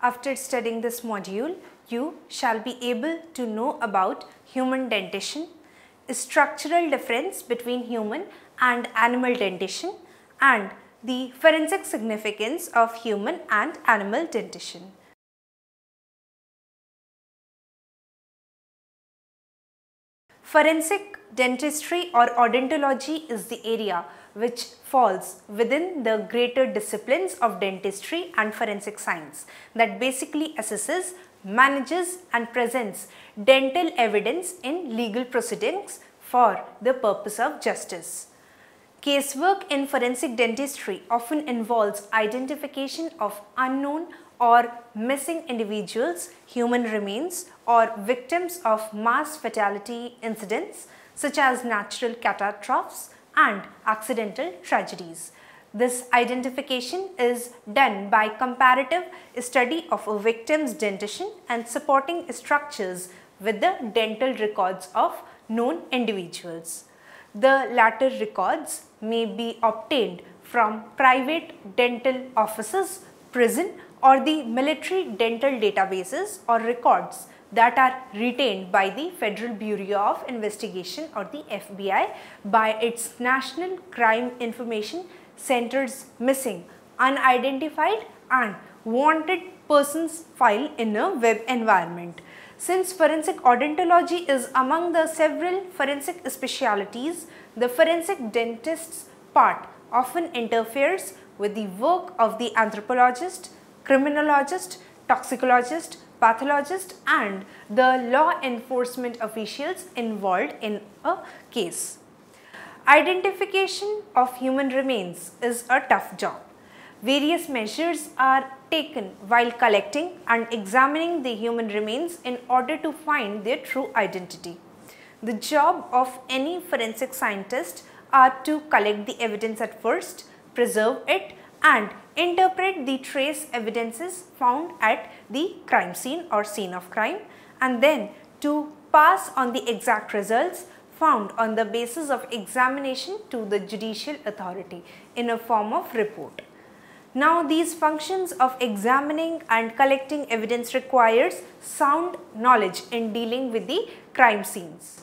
After studying this module, you shall be able to know about human dentition, structural difference between human and animal dentition, and the forensic significance of human and animal dentition. Forensic dentistry or odontology is the area which falls within the greater disciplines of dentistry and forensic science that basically assesses, manages and presents dental evidence in legal proceedings for the purpose of justice. Casework in forensic dentistry often involves identification of unknown or missing individuals, human remains or victims of mass fatality incidents such as natural catastrophes and accidental tragedies. This identification is done by comparative study of a victim's dentition and supporting structures with the dental records of known individuals. The latter records may be obtained from private dental offices, prison or the military dental databases or records that are retained by the Federal Bureau of Investigation or the FBI by its National Crime Information Center's missing, unidentified and wanted persons file in a web environment. Since forensic odontology is among the several forensic specialities, the forensic dentist's part often interferes with the work of the anthropologist, criminologist, toxicologist, pathologist and the law enforcement officials involved in a case. Identification of human remains is a tough job. Various measures are taken while collecting and examining the human remains in order to find their true identity. The job of any forensic scientist are to collect the evidence at first, preserve it and interpret the trace evidences found at the crime scene or scene of crime, and then to pass on the exact results found on the basis of examination to the judicial authority in a form of report. Now these functions of examining and collecting evidence requires sound knowledge in dealing with the crime scenes.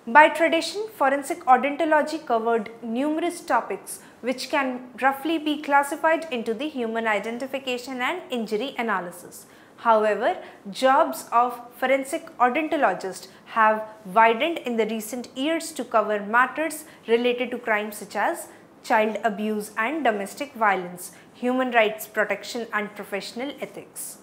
By tradition, forensic odontology covered numerous topics which can roughly be classified into the human identification and injury analysis. However, jobs of forensic odontologists have widened in the recent years to cover matters related to crimes such as child abuse and domestic violence, human rights protection and professional ethics.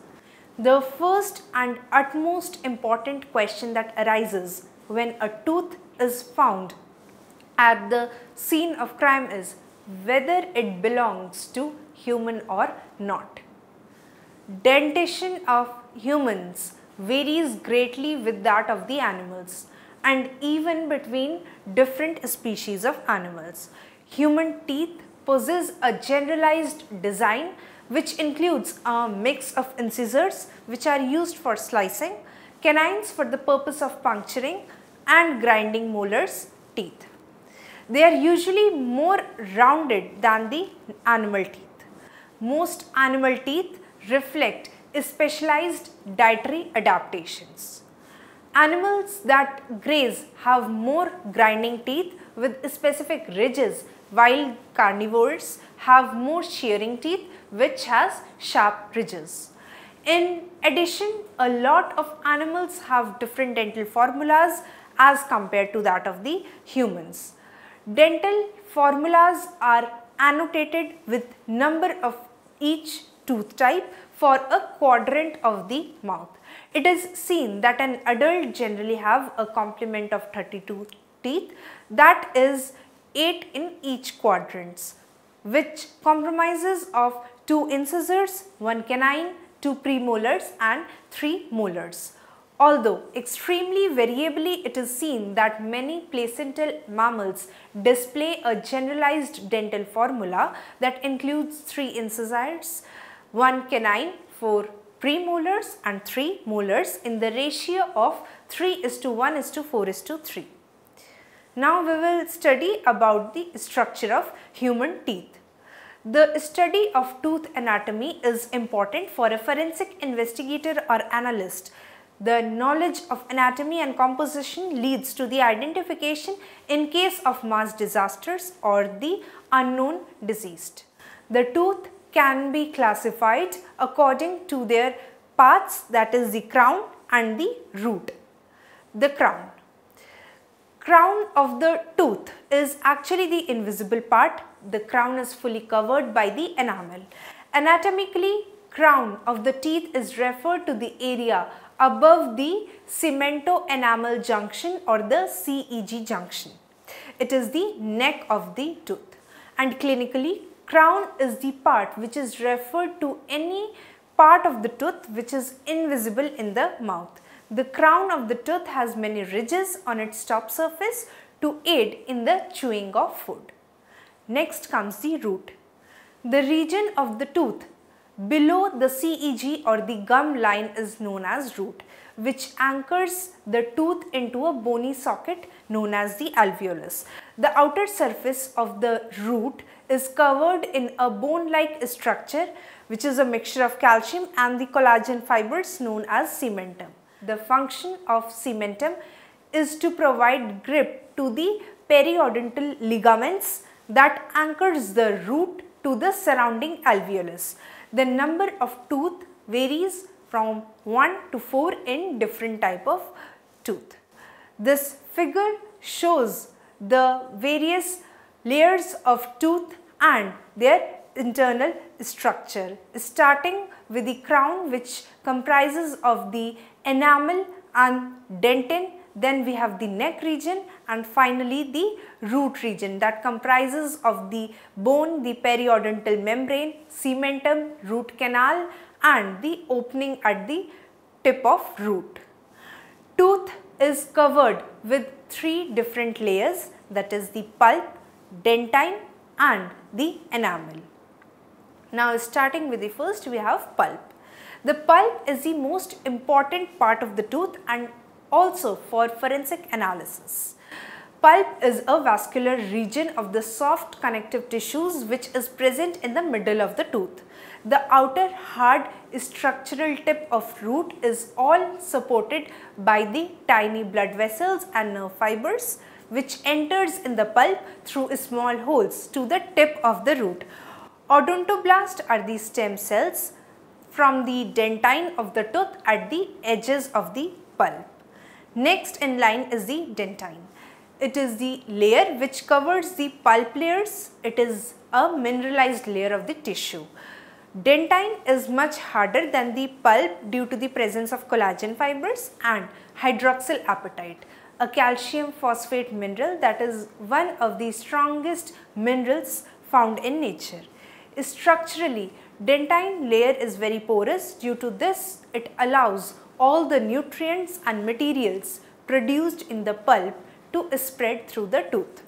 The first and utmost important question that arises when a tooth is found at the scene of crime is whether it belongs to human or not. Dentition of humans varies greatly with that of the animals and even between different species of animals. Human teeth possess a generalized design which includes a mix of incisors which are used for slicing, canines for the purpose of puncturing and grinding molars teeth. They are usually more rounded than the animal teeth. Most animal teeth reflect specialized dietary adaptations. Animals that graze have more grinding teeth with specific ridges, while carnivores have more shearing teeth which has sharp ridges. In addition, a lot of animals have different dental formulas as compared to that of the humans. Dental formulas are annotated with number of each tooth type for a quadrant of the mouth. It is seen that an adult generally have a complement of 32 teeth, that is 8 in each quadrants, which comprises of 2 incisors, 1 canine, 2 premolars and 3 molars. Although extremely variably, it is seen that many placental mammals display a generalized dental formula that includes 3 incisors, 1 canine, 4 premolars and 3 molars in the ratio of 3:1:4:3. Now we will study about the structure of human teeth. The study of tooth anatomy is important for a forensic investigator or analyst. The knowledge of anatomy and composition leads to the identification in case of mass disasters or the unknown deceased. The tooth can be classified according to their parts, that is the crown and the root. The crown. Crown of the tooth is actually the invisible part. The crown is fully covered by the enamel. Anatomically, crown of the teeth is referred to the area above the cemento-enamel junction or the CEG junction. It is the neck of the tooth. And clinically, crown is the part which is referred to any part of the tooth which is invisible in the mouth. The crown of the tooth has many ridges on its top surface to aid in the chewing of food. Next comes the root. The region of the tooth below the CEG or the gum line is known as root, which anchors the tooth into a bony socket known as the alveolus. The outer surface of the root is covered in a bone-like structure which is a mixture of calcium and the collagen fibers known as cementum. The function of cementum is to provide grip to the periodontal ligaments that anchors the root to the surrounding alveolus. The number of tooth varies from 1 to 4 in different type of tooth. This figure shows the various layers of tooth and their internal structure, starting with the crown, which comprises of the enamel and dentin. Then we have the neck region, and finally the root region that comprises of the bone, the periodontal membrane, cementum, root canal and the opening at the tip of root. Tooth is covered with 3 different layers, that is the pulp, dentine and the enamel. Now starting with the first, we have pulp. The pulp is the most important part of the tooth and also for forensic analysis. Pulp is a vascular region of the soft connective tissues which is present in the middle of the tooth. The outer hard structural tip of root is all supported by the tiny blood vessels and nerve fibers which enters in the pulp through small holes to the tip of the root. Odontoblasts are the stem cells from the dentine of the tooth at the edges of the pulp. Next in line is the dentine. It is the layer which covers the pulp layers. It is a mineralized layer of the tissue. Dentine is much harder than the pulp due to the presence of collagen fibers and hydroxylapatite, a calcium phosphate mineral that is one of the strongest minerals found in nature. Structurally, dentine layer is very porous. Due to this, it allows all the nutrients and materials produced in the pulp to spread through the tooth.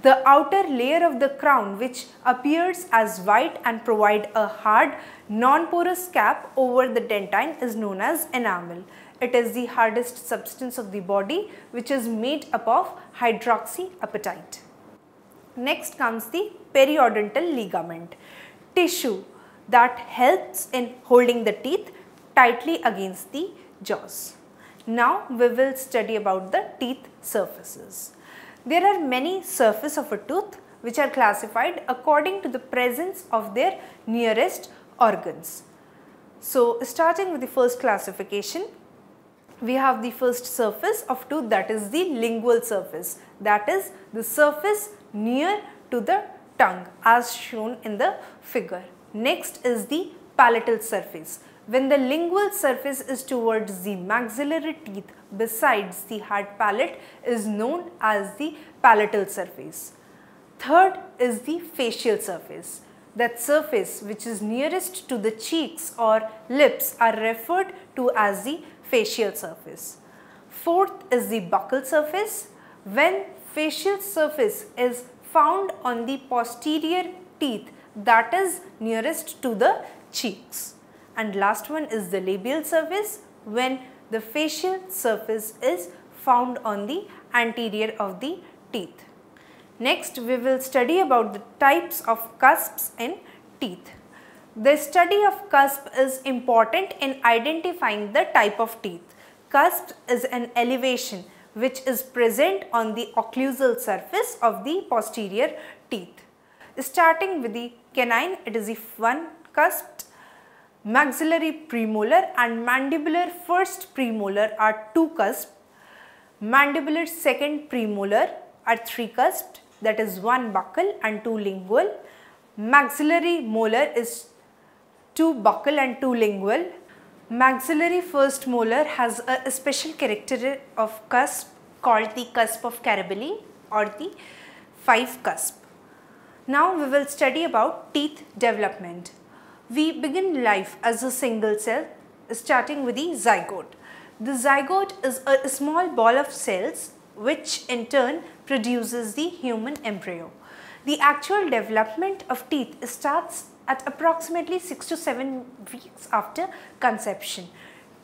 The outer layer of the crown, which appears as white and provide a hard non-porous cap over the dentine, is known as enamel. It is the hardest substance of the body which is made up of hydroxyapatite. Next comes the periodontal ligament, tissue that helps in holding the teeth tightly against the jaws. Now we will study about the teeth surfaces. There are many surfaces of a tooth which are classified according to the presence of their nearest organs. So starting with the first classification, we have the first surface of tooth, that is the lingual surface, that is the surface near to the tongue as shown in the figure. Next is the palatal surface. When the lingual surface is towards the maxillary teeth besides the hard palate is known as the palatal surface. Third is the facial surface. That surface which is nearest to the cheeks or lips are referred to as the facial surface. Fourth is the buccal surface. When facial surface is found on the posterior teeth that is nearest to the cheeks. And last one is the labial surface, when the facial surface is found on the anterior of the teeth. Next we will study about the types of cusps in teeth. The study of cusp is important in identifying the type of teeth. Cusp is an elevation which is present on the occlusal surface of the posterior teeth. Starting with the canine, it is the one cusped, maxillary premolar and mandibular first premolar are two cusped, mandibular second premolar are three cusped, that is one buccal and two lingual, maxillary molar is two buccal and two lingual. Maxillary first molar has a special character of cusp called the cusp of Carabelli or the five cusp. Now we will study about teeth development. We begin life as a single cell starting with the zygote. The zygote is a small ball of cells which in turn produces the human embryo. The actual development of teeth starts at approximately 6 to 7 weeks after conception.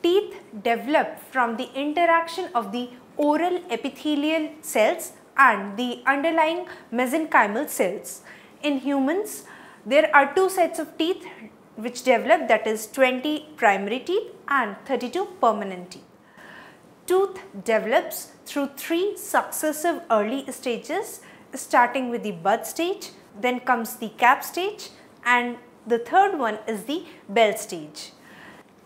Teeth develop from the interaction of the oral epithelial cells and the underlying mesenchymal cells. In humans, there are two sets of teeth which develop, that is 20 primary teeth and 32 permanent teeth. Tooth develops through three successive early stages, starting with the bud stage, then comes the cap stage, and the third one is the bell stage.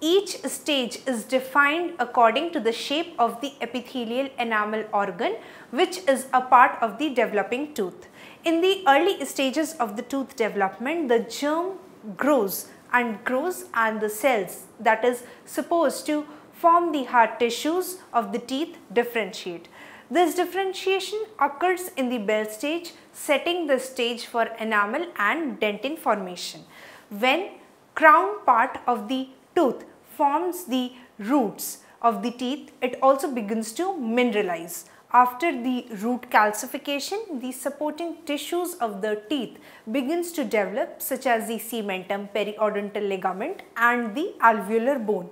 Each stage is defined according to the shape of the epithelial enamel organ, which is a part of the developing tooth. In the early stages of the tooth development, the germ grows and the cells that is supposed to form the hard tissues of the teeth differentiate. This differentiation occurs in the bell stage, setting the stage for enamel and dentin formation. When crown part of the tooth forms the roots of the teeth, it also begins to mineralize. After the root calcification, the supporting tissues of the teeth begins to develop, such as the cementum, periodontal ligament and the alveolar bone.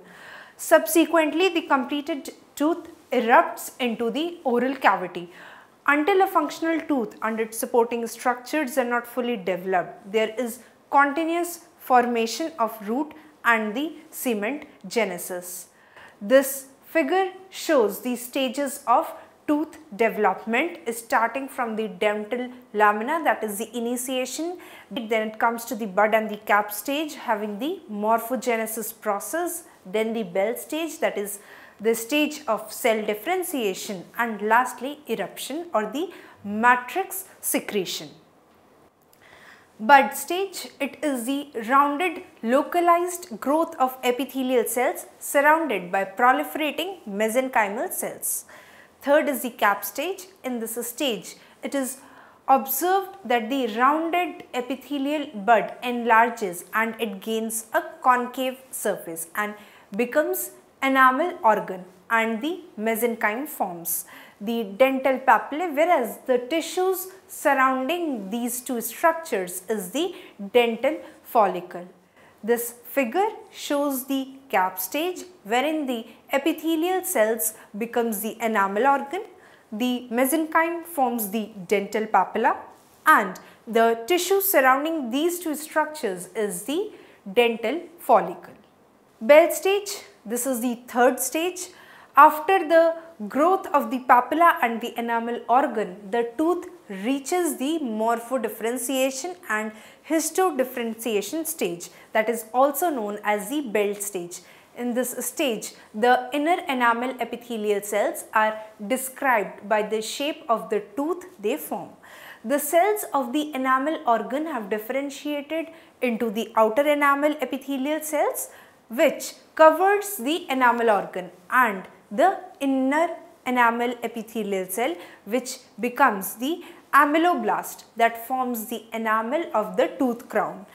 Subsequently, the completed tooth erupts into the oral cavity. Until a functional tooth and its supporting structures are not fully developed, there is continuous formation of root and the cement genesis. This figure shows the stages of tooth development starting from the dental lamina, that is the initiation, then it comes to the bud and the cap stage having the morphogenesis process, then the bell stage, that is the stage of cell differentiation, and lastly eruption or the matrix secretion. Bud stage, it is the rounded localized growth of epithelial cells surrounded by proliferating mesenchymal cells. Third is the cap stage. In this stage, it is observed that the rounded epithelial bud enlarges and it gains a concave surface and becomes enamel organ and the mesenchyme forms the dental papillae, whereas the tissues surrounding these two structures is the dental follicle. This figure shows the cap stage wherein the epithelial cells becomes the enamel organ, the mesenchyme forms the dental papilla and the tissue surrounding these two structures is the dental follicle. Bell stage, this is the third stage. After the growth of the papilla and the enamel organ, the tooth reaches the morphodifferentiation and histodifferentiation stage, that is also known as the bell stage. In this stage, the inner enamel epithelial cells are described by the shape of the tooth they form. The cells of the enamel organ have differentiated into the outer enamel epithelial cells, which covers the enamel organ, and the inner enamel epithelial cell, which becomes the ameloblast that forms the enamel of the tooth crown.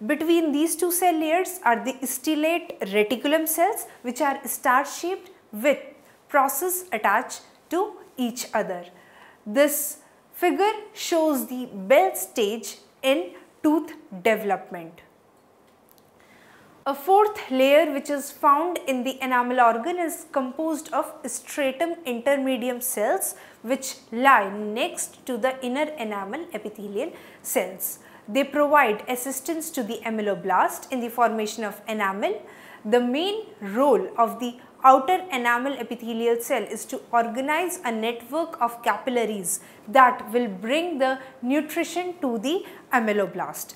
Between these two cell layers are the stellate reticulum cells, which are star shaped with process attached to each other. This figure shows the bell stage in tooth development. A fourth layer which is found in the enamel organ is composed of stratum intermedium cells which lie next to the inner enamel epithelial cells. They provide assistance to the ameloblast in the formation of enamel. The main role of the outer enamel epithelial cell is to organize a network of capillaries that will bring the nutrition to the ameloblast.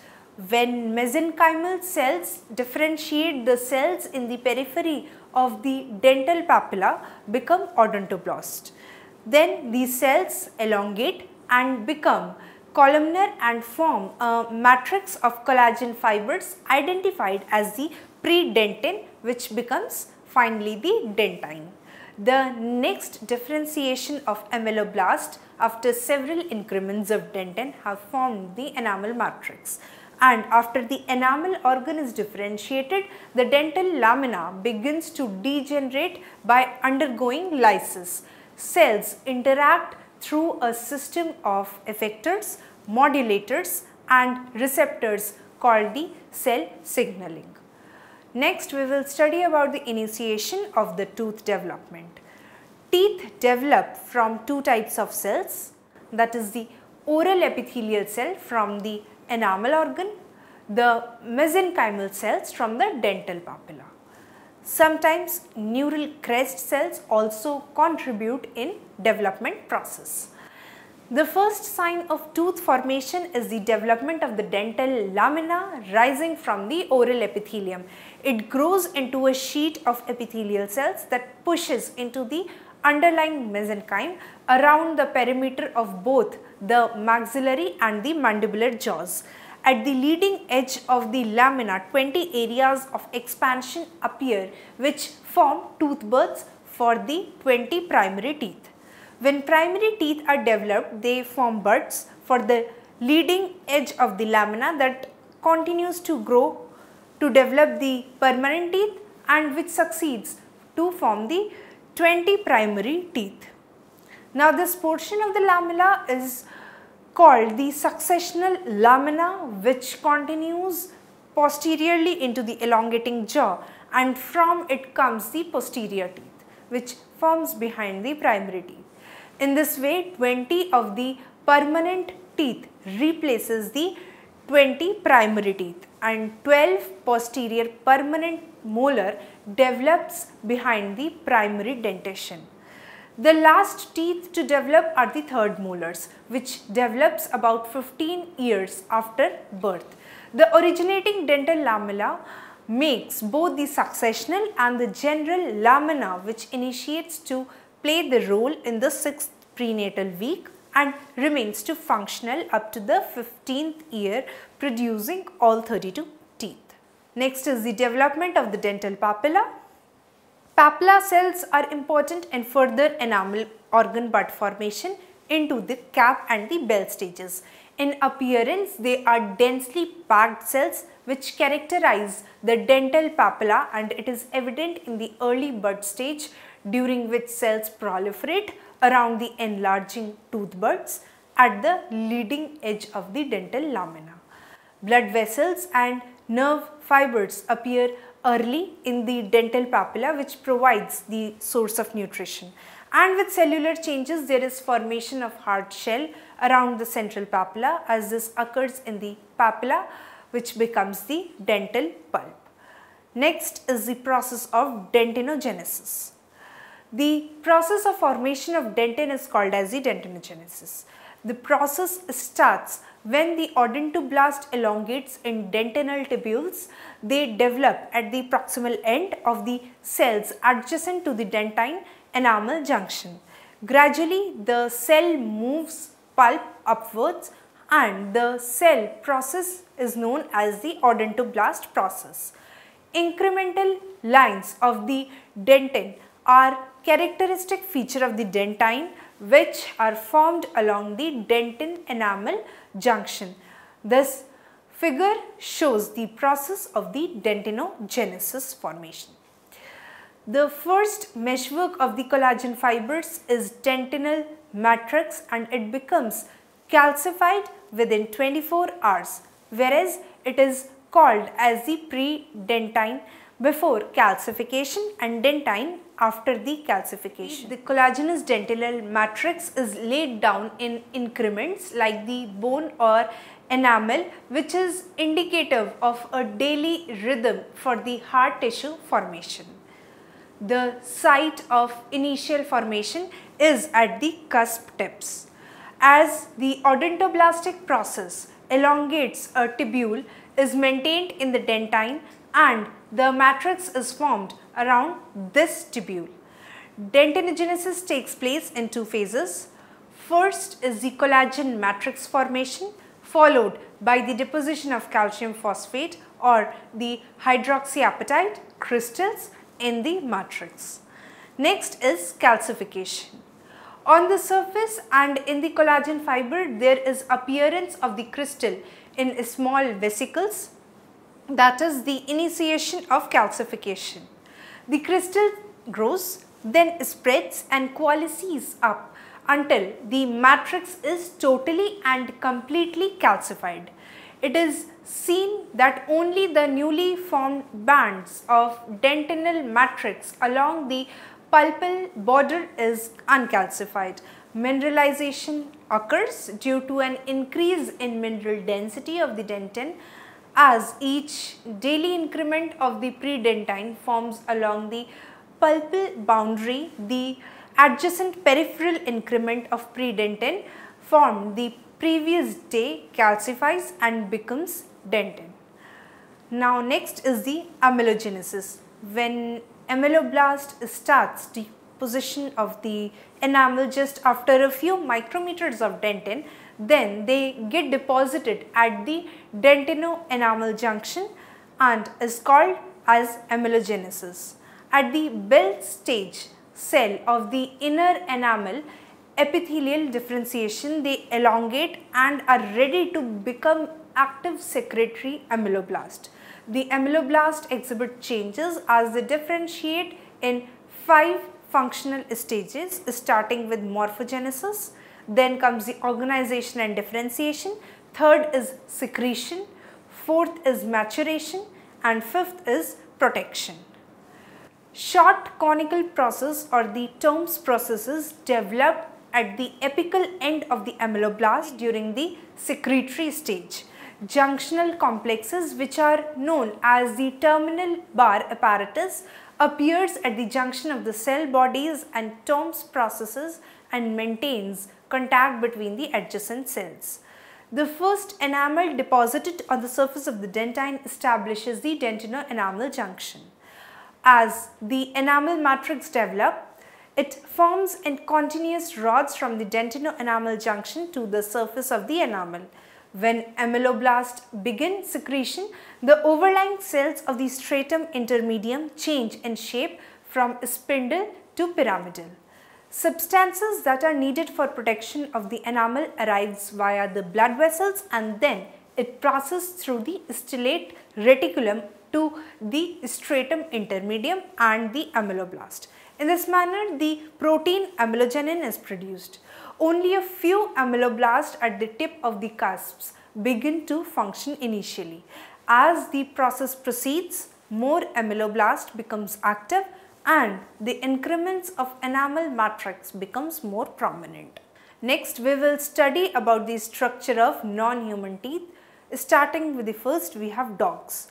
When mesenchymal cells differentiate, the cells in the periphery of the dental papilla become odontoblast. Then these cells elongate and become columnar and form a matrix of collagen fibers identified as the predentin, which becomes finally the dentine. The next differentiation of ameloblast after several increments of dentin have formed the enamel matrix. And after the enamel organ is differentiated, the dental lamina begins to degenerate by undergoing lysis. Cells interact through a system of effectors, modulators and receptors called the cell signaling. Next, we will study about the initiation of the tooth development. Teeth develop from two types of cells, that is the oral epithelial cell from the enamel organ, the mesenchymal cells from the dental papilla. Sometimes neural crest cells also contribute in development process. The first sign of tooth formation is the development of the dental lamina rising from the oral epithelium. It grows into a sheet of epithelial cells that pushes into the underlying mesenchyme around the perimeter of both the maxillary and the mandibular jaws. At the leading edge of the lamina, 20 areas of expansion appear which form tooth buds for the 20 primary teeth. When primary teeth are developed, they form buds for the leading edge of the lamina that continues to grow to develop the permanent teeth and which succeeds to form the 20 primary teeth. Now this portion of the lamella is called the successional lamina, which continues posteriorly into the elongating jaw, and from it comes the posterior teeth which forms behind the primary teeth. In this way, 20 of the permanent teeth replaces the 20 primary teeth and 12 posterior permanent molar develops behind the primary dentition. The last teeth to develop are the third molars, which develops about 15 years after birth. The originating dental lamella makes both the successional and the general lamina, which initiates to play the role in the 6th prenatal week and remains to functional up to the 15th year, producing all 32 teeth. Next is the development of the dental papilla. Papilla cells are important in further enamel organ bud formation into the cap and the bell stages. In appearance, they are densely packed cells which characterize the dental papilla, and it is evident in the early bud stage, during which cells proliferate around the enlarging tooth buds at the leading edge of the dental lamina. Blood vessels and nerve fibers appear early in the dental papilla, which provides the source of nutrition. And with cellular changes, there is formation of hard shell around the central papilla, as this occurs in the papilla, which becomes the dental pulp. Next is the process of dentinogenesis. The process of formation of dentin is called as the dentinogenesis. The process starts when the odontoblast elongates in dentinal tubules. They develop at the proximal end of the cells adjacent to the dentine enamel junction. Gradually, the cell moves pulp upwards, and the cell process is known as the odontoblast process. Incremental lines of the dentin are characteristic feature of the dentine, which are formed along the dentin enamel junction. This figure shows the process of the dentinogenesis formation. The first meshwork of the collagen fibers is dentinal matrix, and it becomes calcified within 24 hours, whereas it is called as the pre-dentine before calcification and dentine after the calcification. The collagenous dentinal matrix is laid down in increments like the bone or enamel, which is indicative of a daily rhythm for the hard tissue formation. The site of initial formation is at the cusp tips. As the odontoblastic process elongates a tubule is maintained in the dentine and the matrix is formed around this tubule. Dentinogenesis takes place in two phases. First is the collagen matrix formation, followed by the deposition of calcium phosphate or the hydroxyapatite crystals in the matrix. Next is calcification. On the surface and in the collagen fiber, there is appearance of the crystal in small vesicles, that is the initiation of calcification. The crystal grows, then spreads and coalesces up until the matrix is totally and completely calcified. It is seen that only the newly formed bands of dentinal matrix along the pulpal border is uncalcified. Mineralization occurs due to an increase in mineral density of the dentin as each daily increment of the predentine forms along the pulpal boundary. The adjacent peripheral increment of predentin formed the previous day calcifies and becomes dentin. Now next is the amelogenesis. When ameloblast starts deposition of the enamel just after a few micrometers of dentin, then they get deposited at the dentino-enamel junction and is called as amelogenesis. At the Bell stage cell of the inner enamel epithelial differentiation, they elongate and are ready to become active secretory ameloblast. The ameloblast exhibit changes as they differentiate in 5 functional stages, starting with morphogenesis, then comes the organization and differentiation, third is secretion, fourth is maturation, and fifth is protection. Short conical process or the Tomes processes develop at the apical end of the ameloblast during the secretory stage. Junctional complexes, which are known as the terminal bar apparatus, appears at the junction of the cell bodies and Tomes processes and maintains contact between the adjacent cells. The first enamel deposited on the surface of the dentine establishes the dentino-enamel junction. As the enamel matrix develops, it forms in continuous rods from the dentino-enamel junction to the surface of the enamel. When ameloblast begin secretion, the overlying cells of the stratum intermedium change in shape from spindle to pyramidal. Substances that are needed for protection of the enamel arrives via the blood vessels and then it passes through the stellate reticulum to the stratum intermedium and the ameloblast. In this manner, the protein amelogenin is produced. Only a few ameloblasts at the tip of the cusps begin to function initially. As the process proceeds, more ameloblast becomes active and the increments of enamel matrix becomes more prominent. Next, we will study about the structure of non-human teeth. Starting with the first, we have dogs.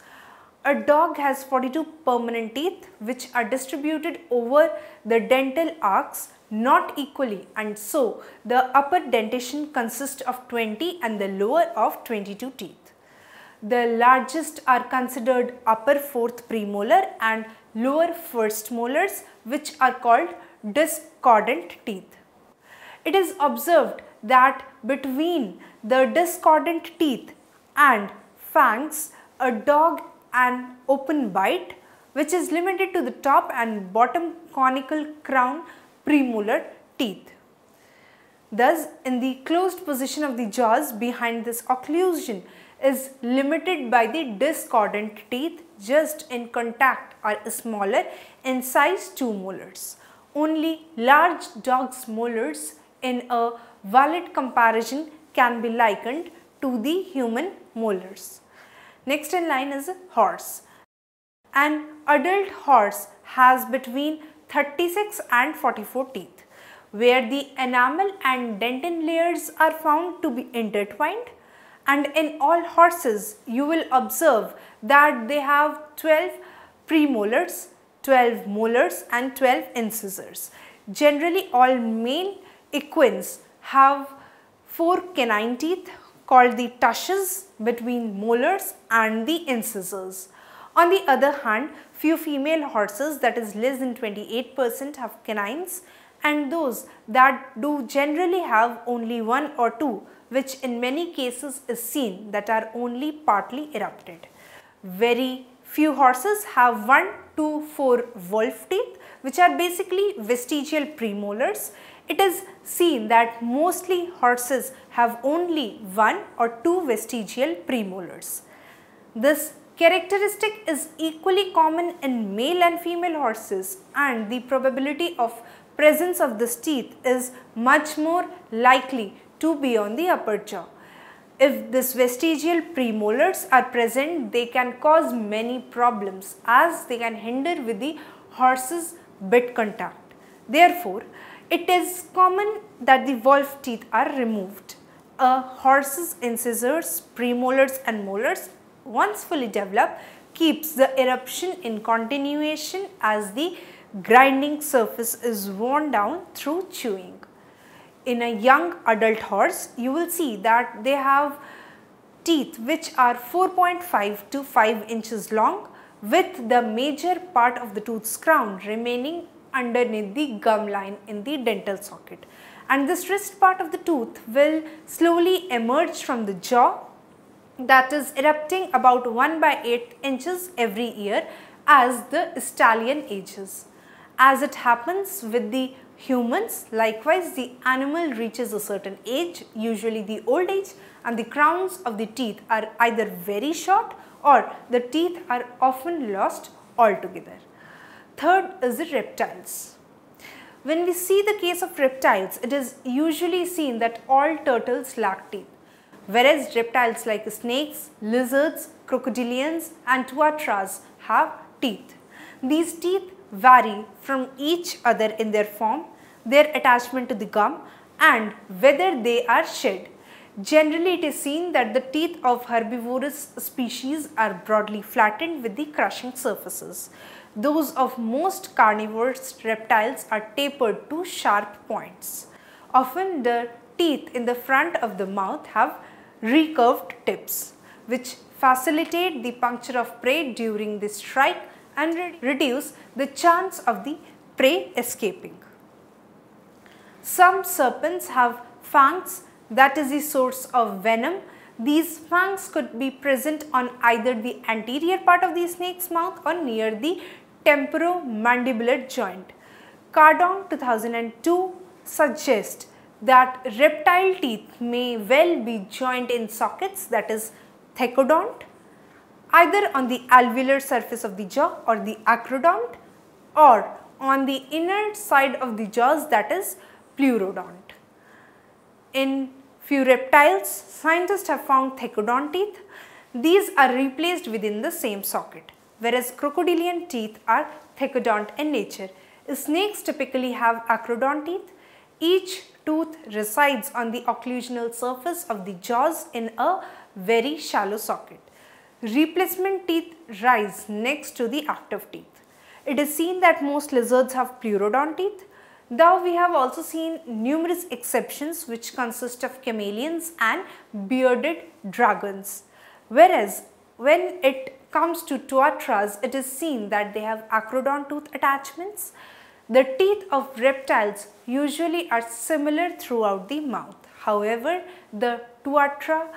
A dog has 42 permanent teeth which are distributed over the dental arcs not equally, and so the upper dentition consists of 20 and the lower of 22 teeth. The largest are considered upper fourth premolar and lower first molars, which are called discordant teeth. It is observed that between the discordant teeth and fangs, a dog an open bite which is limited to the top and bottom conical crown premolar teeth. Thus, in the closed position of the jaws, behind this occlusion is limited by the discordant teeth just in contact are smaller in size 2 molars. Only large dog's molars in a valid comparison can be likened to the human molars. Next in line is a horse. An adult horse has between 36 and 44 teeth, where the enamel and dentin layers are found to be intertwined and in all horses you will observe that they have 12 premolars, 12 molars and 12 incisors. Generally all male equines have 4 canine teeth called the tushes between molars and the incisors. On the other hand, few female horses, that is less than 28%, have canines, and those that do generally have only 1 or 2, which in many cases is seen, that are only partly erupted. Very few horses have 1 to 4 wolf teeth, which are basically vestigial premolars. It is seen that mostly horses have only 1 or 2 vestigial premolars. This characteristic is equally common in male and female horses, and the probability of presence of this teeth is much more likely to be on the upper jaw. If this vestigial premolars are present, they can cause many problems as they can hinder with the horse's bit contact. Therefore, it is common that the wolf teeth are removed. A horse's incisors, premolars and molars, once fully developed, keeps the eruption in continuation as the grinding surface is worn down through chewing. In a young adult horse, you will see that they have teeth which are 4.5 to 5 inches long, with the major part of the tooth's crown remaining underneath the gum line in the dental socket. And this wrist part of the tooth will slowly emerge from the jaw, that is erupting about 1/8 inches every year as the stallion ages. As it happens with the humans, likewise the animal reaches a certain age, usually the old age, and the crowns of the teeth are either very short or the teeth are often lost altogether. Third is the reptiles. When we see the case of reptiles, it is usually seen that all turtles lack teeth, whereas reptiles like snakes, lizards, crocodilians and tuatras have teeth. These teeth vary from each other in their form, their attachment to the gum and whether they are shed. Generally, it is seen that the teeth of herbivorous species are broadly flattened with the crushing surfaces. Those of most carnivorous reptiles are tapered to sharp points. Often the teeth in the front of the mouth have recurved tips, which facilitate the puncture of prey during the strike and reduce the chance of the prey escaping. Some serpents have fangs, that is the source of venom. These fangs could be present on either the anterior part of the snake's mouth or near the temporomandibular joint. Cardon 2002 suggests that reptile teeth may well be joined in sockets, that is thecodont, either on the alveolar surface of the jaw or the acrodont, or on the inner side of the jaws, that is pleurodont. In few reptiles, scientists have found thecodont teeth. These are replaced within the same socket, whereas crocodilian teeth are thecodont in nature. Snakes typically have acrodont teeth. Each tooth resides on the occlusal surface of the jaws in a very shallow socket. Replacement teeth rise next to the active teeth. It is seen that most lizards have pleurodont teeth, though we have also seen numerous exceptions which consist of chameleons and bearded dragons. Whereas when it comes to tuatras, it is seen that they have acrodont tooth attachments. The teeth of reptiles usually are similar throughout the mouth. However, the tuatra,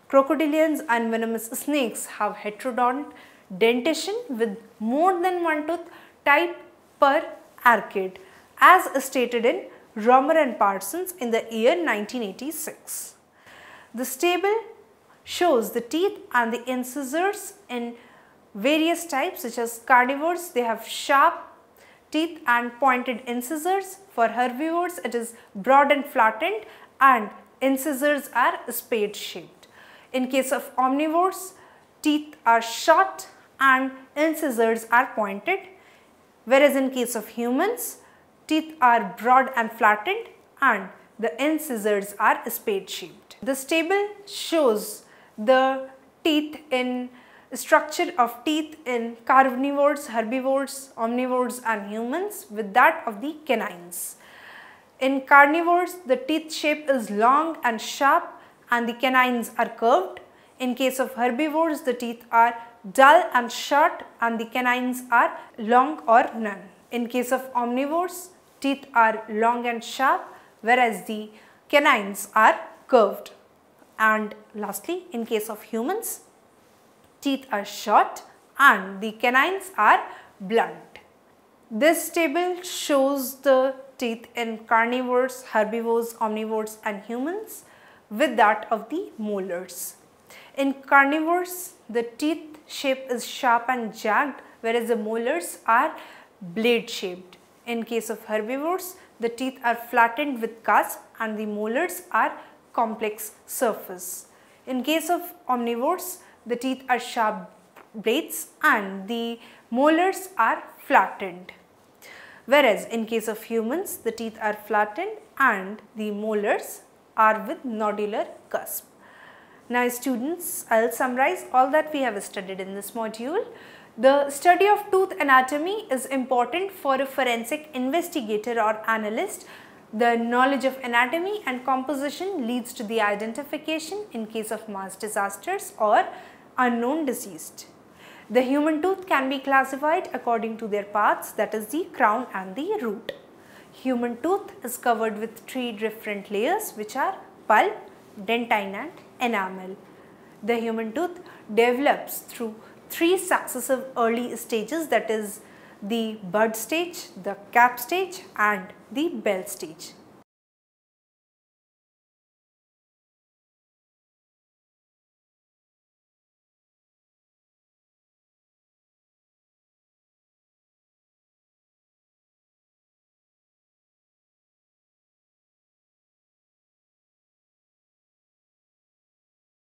crocodilians and venomous snakes have heterodont dentition with more than one tooth type per arcade, as stated in Romer and Parsons in the year 1986. This table shows the teeth and the incisors in various types, such as carnivores, they have sharp teeth and pointed incisors. For herbivores, it is broad and flattened, and incisors are spade shaped. In case of omnivores, teeth are short and incisors are pointed, whereas in case of humans, teeth are broad and flattened and the incisors are spade shaped. This table shows the structure of teeth in carnivores, herbivores, omnivores and humans with that of the canines. In carnivores, the teeth shape is long and sharp and the canines are curved. In case of herbivores, the teeth are dull and short and the canines are long or none. In case of omnivores, teeth are long and sharp whereas the canines are curved. And lastly, in case of humans, teeth are short and the canines are blunt. This table shows the teeth in carnivores, herbivores, omnivores and humans with that of the molars. In carnivores, the teeth shape is sharp and jagged whereas the molars are blade shaped. In case of herbivores, the teeth are flattened with cusp and the molars are complex surface. In case of omnivores, the teeth are sharp blades and the molars are flattened. Whereas in case of humans, the teeth are flattened and the molars are with nodular cusp. Now students, I will summarize all that we have studied in this module. The study of tooth anatomy is important for a forensic investigator or analyst. The knowledge of anatomy and composition leads to the identification in case of mass disasters or unknown deceased. The human tooth can be classified according to their parts, that is the crown and the root. Human tooth is covered with 3 different layers which are pulp, dentine and enamel. The human tooth develops through 3 successive early stages, that is the bud stage, the cap stage and the bell stage.